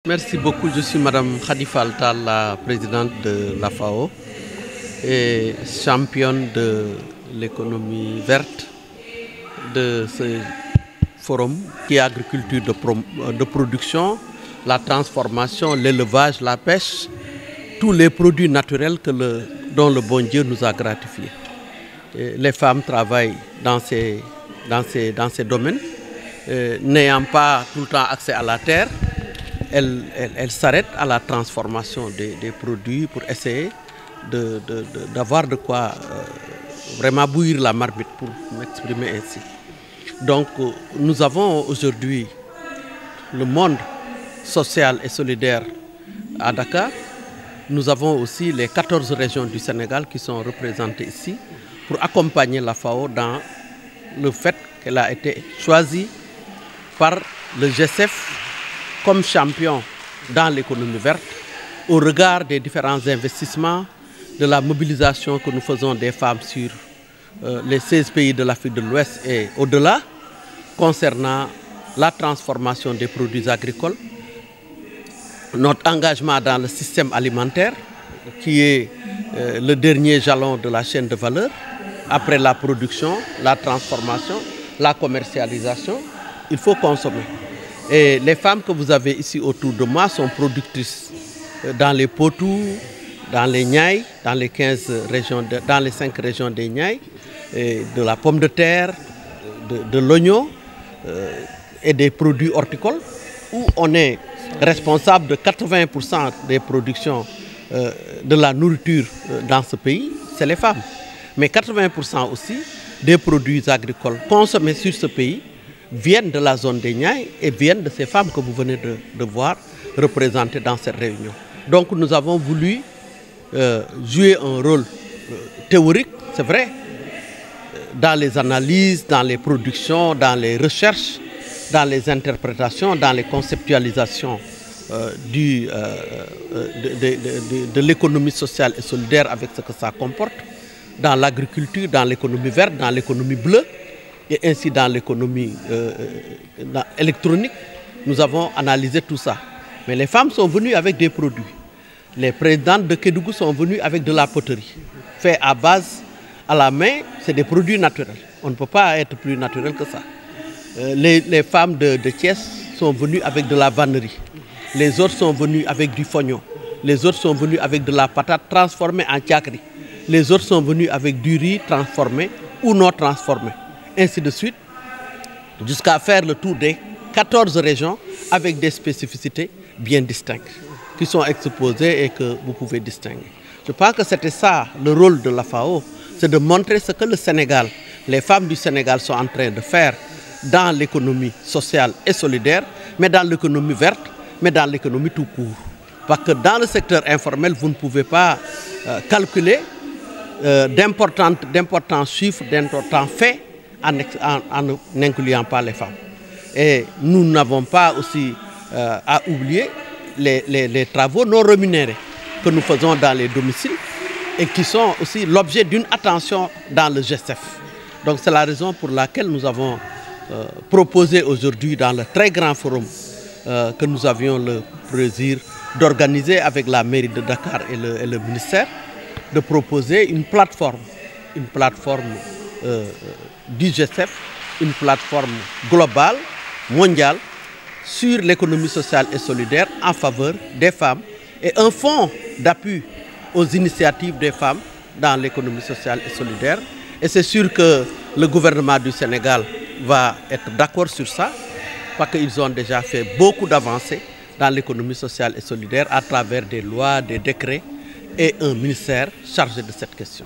Merci beaucoup. Je suis Madame Khadifa Altal, la présidente de la FAO et championne de l'économie verte de ce forum qui est agriculture de production, la transformation, l'élevage, la pêche, tous les produits naturels dont le bon Dieu nous a gratifiés. Et les femmes travaillent dans ces domaines, n'ayant pas tout le temps accès à la terre. Elle s'arrête à la transformation des produits pour essayer d'avoir de quoi vraiment bouillir la marmite, pour m'exprimer ainsi. Donc nous avons aujourd'hui le monde social et solidaire à Dakar. Nous avons aussi les 14 régions du Sénégal qui sont représentées ici pour accompagner la FAO dans le fait qu'elle a été choisie par le G7 comme champion dans l'économie verte, au regard des différents investissements, de la mobilisation que nous faisons des femmes sur les 16 pays de l'Afrique de l'Ouest et au-delà, concernant la transformation des produits agricoles, notre engagement dans le système alimentaire, qui est le dernier jalon de la chaîne de valeur, après la production, la transformation, la commercialisation, il faut consommer. Et les femmes que vous avez ici autour de moi sont productrices dans les Potou, dans les Niayes, dans les 5 régions des Niayes, de la pomme de terre, de l'oignon et des produits horticoles, où on est responsable de 80% des productions de la nourriture dans ce pays, c'est les femmes. Mais 80% aussi des produits agricoles consommés sur ce pays viennent de la zone des Niayes et viennent de ces femmes que vous venez de voir représentées dans cette réunion. Donc nous avons voulu jouer un rôle théorique, c'est vrai, dans les analyses, dans les productions, dans les recherches, dans les interprétations, dans les conceptualisations de l'économie sociale et solidaire avec ce que ça comporte, dans l'agriculture, dans l'économie verte, dans l'économie bleue, et ainsi dans l'économie électronique. Nous avons analysé tout ça. Mais les femmes sont venues avec des produits. Les présidentes de Kédougou sont venues avec de la poterie, fait à base, à la main, c'est des produits naturels. On ne peut pas être plus naturel que ça. Les femmes de Thiès sont venues avec de la vannerie. Les autres sont venues avec du fognon. Les autres sont venues avec de la patate transformée en tchakri. Les autres sont venus avec du riz transformé ou non transformé. Ainsi de suite, jusqu'à faire le tour des 14 régions avec des spécificités bien distinctes, qui sont exposées et que vous pouvez distinguer. Je pense que c'était ça le rôle de la FAO, c'est de montrer ce que le Sénégal, les femmes du Sénégal sont en train de faire dans l'économie sociale et solidaire, mais dans l'économie verte, mais dans l'économie tout court. Parce que dans le secteur informel, vous ne pouvez pas calculer d'importants chiffres, d'importants faits en n'incluant pas les femmes. Et nous n'avons pas aussi à oublier les travaux non rémunérés que nous faisons dans les domiciles et qui sont aussi l'objet d'une attention dans le G7. Donc c'est la raison pour laquelle nous avons proposé aujourd'hui dans le très grand forum que nous avions le plaisir d'organiser avec la mairie de Dakar et le ministère, de proposer une plateforme du G7, une plateforme globale, mondiale, sur l'économie sociale et solidaire en faveur des femmes et un fonds d'appui aux initiatives des femmes dans l'économie sociale et solidaire. Et c'est sûr que le gouvernement du Sénégal va être d'accord sur ça, parce qu'ils ont déjà fait beaucoup d'avancées dans l'économie sociale et solidaire à travers des lois, des décrets et un ministère chargé de cette question.